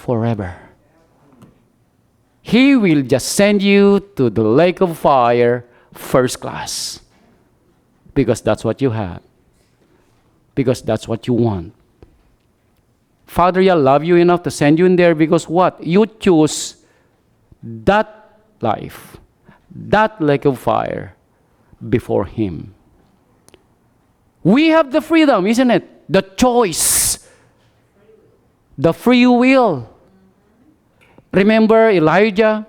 forever. He will just send you to the lake of fire first class. Because that's what you have. Because that's what you want. Father Yah love you enough to send you in there because what? You choose that life, that lake of fire before Him. We have the freedom, isn't it? The choice. The free will. Remember Elijah?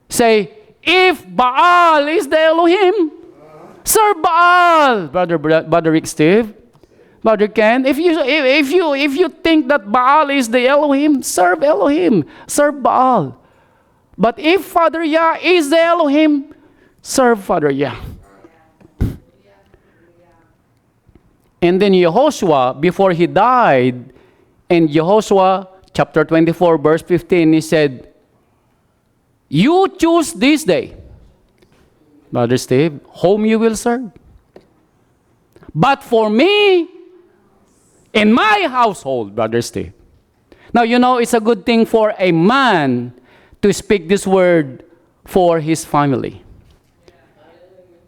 Say, if Baal is the Elohim, serve Baal. Brother Rick Steve, Brother Ken, if you think that Baal is the Elohim, serve Elohim, serve Baal. But if Father Yah is the Elohim, serve Father Yah. And then Yehoshua, before he died, in Yehoshua chapter 24, verse 15, he said, you choose this day, Brother Steve, whom you will serve. But for me, in my household, Brother Steve. Now, you know, it's a good thing for a man to speak this word for his family.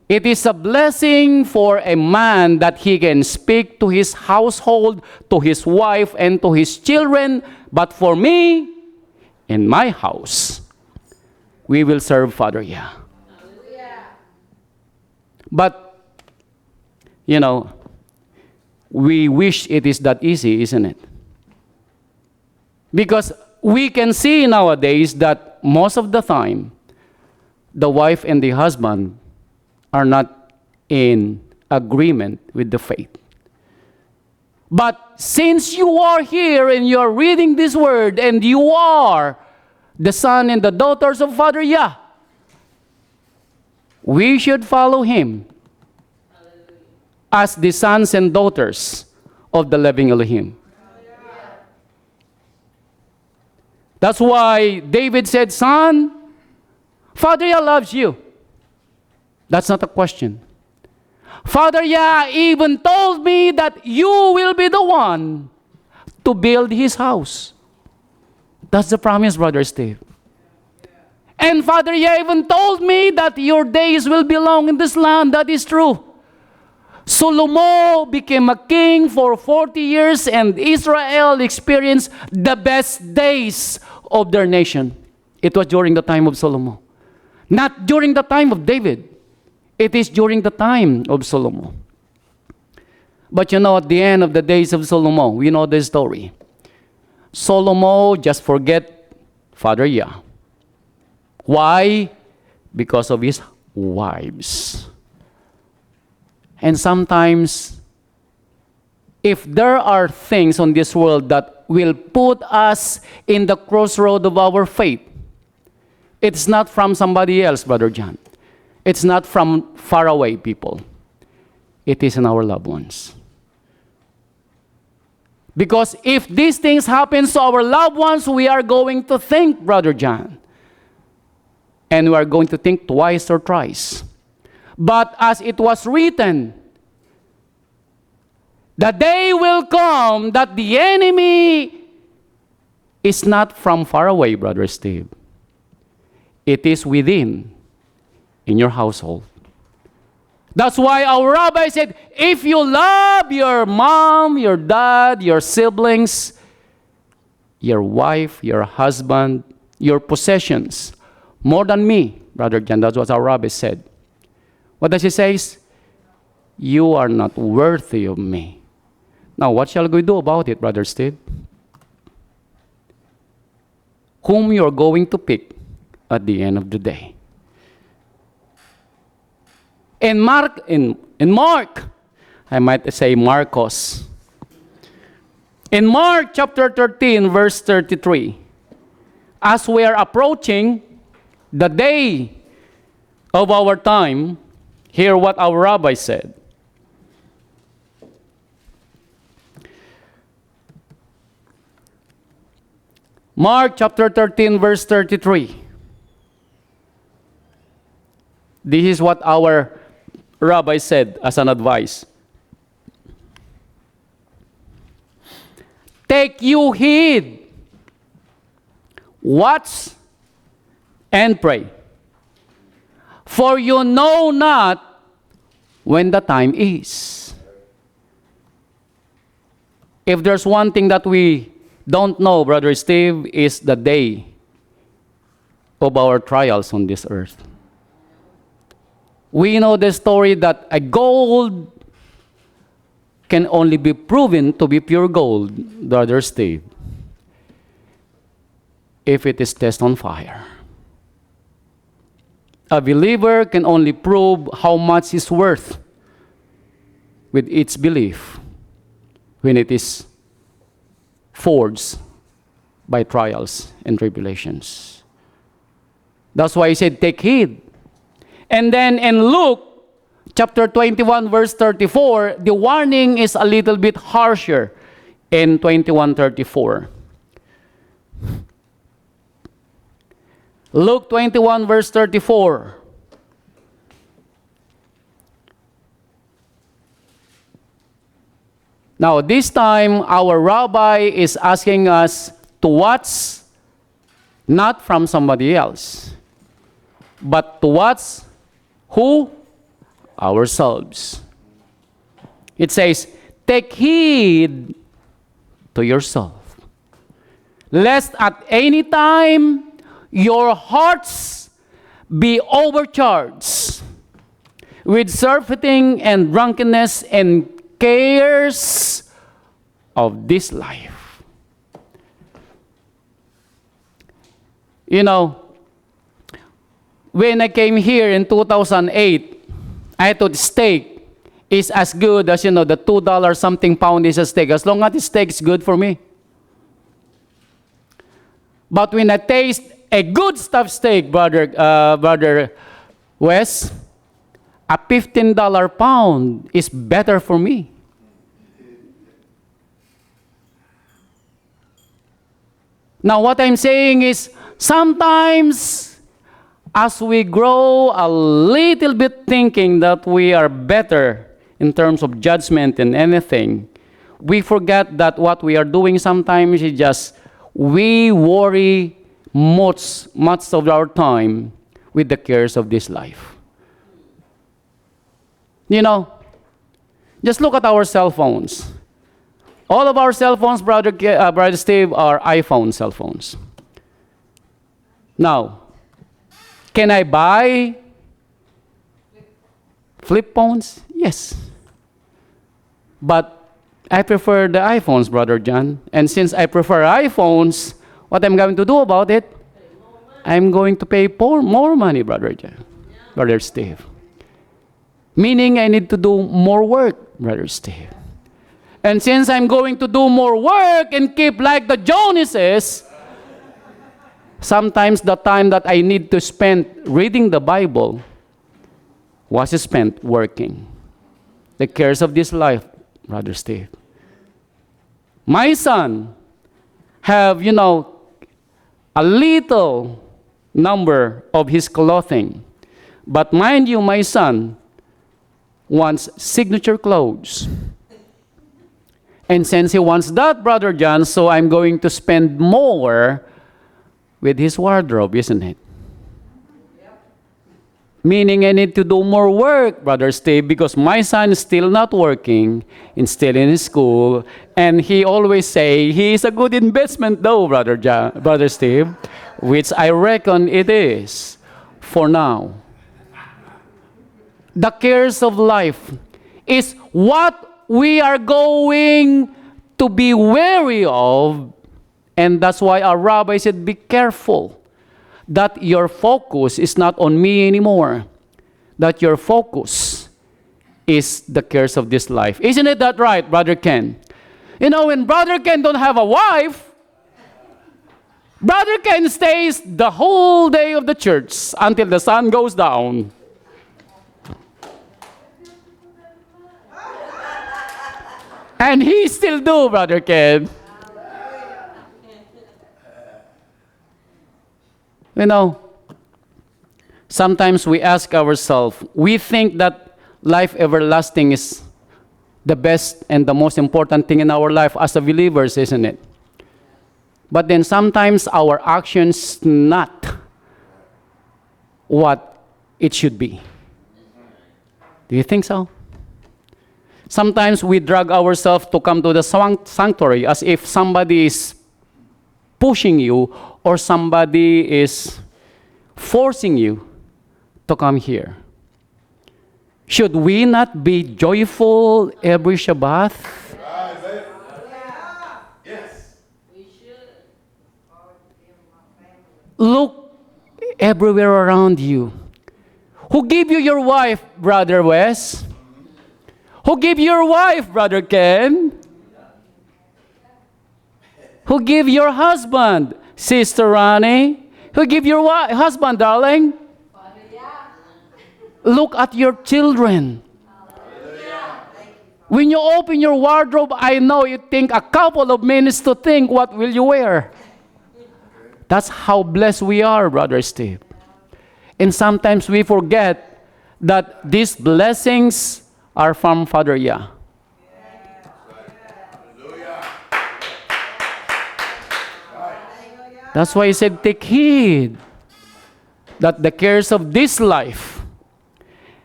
It is a blessing for a man that he can speak to his household, to his wife, and to his children. But for me, in my house, we will serve Father Yah. But, you know, we wish it is that easy, isn't it? Because we can see nowadays that most of the time, the wife and the husband are not in agreement with the faith. But since you are here and you are reading this word and you are the son and the daughters of Father Yah, we should follow Him as the sons and daughters of the living Elohim. That's why David said, son, Father Yah loves you. That's not a question. Father Yah even told me that you will be the one to build His house. That's the promise, Brother Steve. And Father Yah even told me that your days will be long in this land. That is true. Solomon became a king for 40 years and Israel experienced the best days of their nation. It was during the time of Solomon. Not during the time of David. It is during the time of Solomon. But you know, at the end of the days of Solomon, we know the story. Solomon just forget Father Yah. Why? Because of his wives. And sometimes, if there are things on this world that will put us in the crossroad of our faith, it's not from somebody else, Brother John. It's not from faraway people. It is in our loved ones. Because if these things happen to our loved ones, we are going to think, Brother John. And we are going to think twice or thrice. But as it was written, the day will come that the enemy is not from far away, Brother Steve. It is within, in your household. That's why our rabbi said, if you love your mom, your dad, your siblings, your wife, your husband, your possessions, more than me, Brother John, that's what our rabbi said. What does he say? You are not worthy of me. Now, what shall we do about it, Brother Steve? Whom you are going to pick at the end of the day. In Mark, I might say Marcos. In Mark chapter 13, verse 33, as we are approaching the day of our time, hear what our rabbi said. Mark chapter 13, verse 33. This is what our rabbi said as an advice. take you heed. Watch and pray. For you know not when the time is. If there's one thing that we don't know, Brother Steve, is the day of our trials on this earth. We know the story that a gold can only be proven to be pure gold, Brother Steve, if it is tested on fire. A believer can only prove how much is worth with its belief when it is forged by trials and tribulations. That's why he said, take heed. And then in Luke chapter 21, verse 34, the warning is a little bit harsher in 21:34. Luke 21, verse 34. Now, this time, our rabbi is asking us to watch not from somebody else, but to watch who? Ourselves. It says, take heed to yourself, lest at any time your hearts be overcharged with surfeiting and drunkenness and cares of this life. You know, when I came here in 2008, I thought steak is as good as, the $2 something pound is a steak. As long as the steak is good for me. But when I taste a good stuffed steak, Brother Wes, a $15 pound is better for me. Now, what I'm saying is, sometimes as we grow a little bit thinking that we are better in terms of judgment and anything, we forget that what we are doing sometimes is just we worry much of our time with the cares of this life. Just look at our cell phones. All of our cell phones, Brother Steve, are iPhone cell phones. Now, can I buy flip phones? Yes. But I prefer the iPhones, Brother John. And since I prefer iPhones, what I'm going to do about it? I'm going to pay more money, Brother John, Brother Steve. Meaning I need to do more work, Brother Steve. And since I'm going to do more work and keep like the Joneses, sometimes the time that I need to spend reading the Bible was spent working. The cares of this life, Brother Steve. My son have, a little number of his clothing. But mind you, my son wants signature clothes. And since he wants that, Brother John, so I'm going to spend more with his wardrobe, isn't it? Yep. Meaning I need to do more work, Brother Steve, because my son is still not working and still in his school. And he always say, he is a good investment though, Brother Steve, which I reckon it is for now. The cares of life is what we are going to be wary of, and that's why our rabbi said, be careful that your focus is not on me anymore, that your focus is the cares of this life. Isn't it that right, Brother Ken? When Brother Ken don't have a wife, Brother Ken stays the whole day of the church until the sun goes down. And he still do, Brother Ken. Sometimes we ask ourselves, we think that life everlasting is the best and the most important thing in our life as a believers, isn't it? But then sometimes our actions not what it should be. Do you think so? Sometimes we drag ourselves to come to the sanctuary as if somebody is pushing you or somebody is forcing you to come here. Should we not be joyful every Shabbat? Yes. Look everywhere around you. Who gave you your wife, Brother Wes? Who gave you your wife, Brother Ken? Who gave your husband, Sister Ronnie? Who gave your husband, darling? Father Yahweh. Look at your children. When you open your wardrobe, I know you think a couple of minutes to think what will you wear. That's how blessed we are, Brother Steve. And sometimes we forget that these blessings are from Father Yah. That's why he said, take heed that the cares of this life,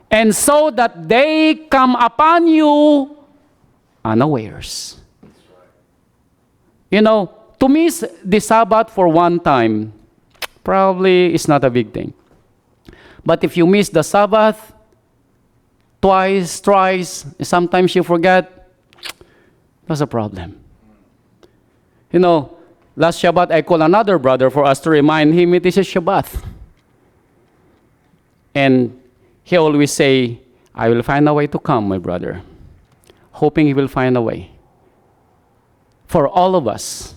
and so that they come upon you unawares. You know, to miss the Sabbath for one time, probably is not a big thing. But if you miss the Sabbath twice, thrice, sometimes you forget, that's a problem. You know, last Shabbat, I called another brother for us to remind him it is a Shabbat. And he always say, I will find a way to come, my brother. Hoping he will find a way. For all of us.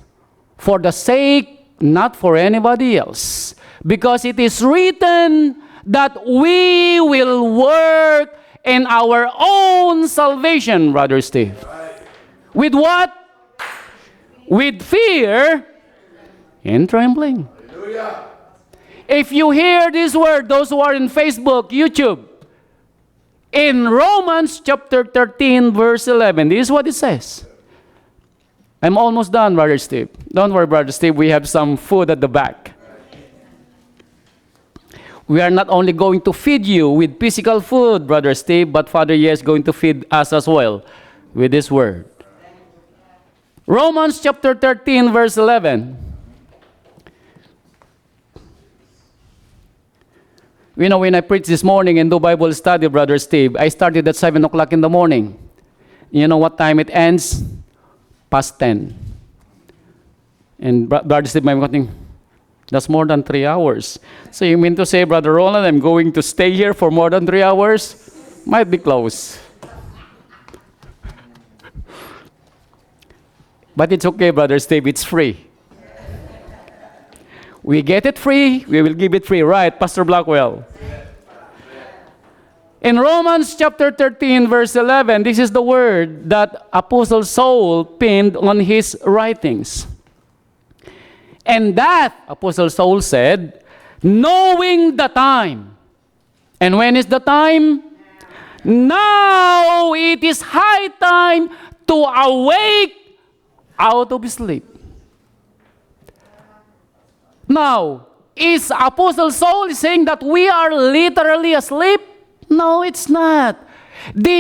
For the sake, not for anybody else. Because it is written that we will work in our own salvation, Brother Steve. With what? With fear and trembling. Hallelujah. If you hear this word, those who are in Facebook, YouTube, in Romans chapter 13, verse 11, this is what it says. I'm almost done, Brother Steve. Don't worry, Brother Steve, we have some food at the back. We are not only going to feed you with physical food, Brother Steve, but Father Yah is going to feed us as well with this word. Romans chapter 13, verse 11. You know, when I preached this morning and do Bible study, Brother Steve, I started at 7 o'clock in the morning. You know what time it ends? Past 10. And Brother Steve, I'm thinking, that's more than 3 hours. So you mean to say, Brother Roland, I'm going to stay here for more than 3 hours? Might be close. But it's okay, Brother Steve, it's free. We get it free, we will give it free, right, Pastor Blackwell? In Romans chapter 13, verse 11, this is the word that Apostle Saul penned on his writings. And that, Apostle Saul said, knowing the time. And when is the time? Now it is high time to awake out of sleep. Now, is Apostle Saul saying that we are literally asleep? No, it's not. This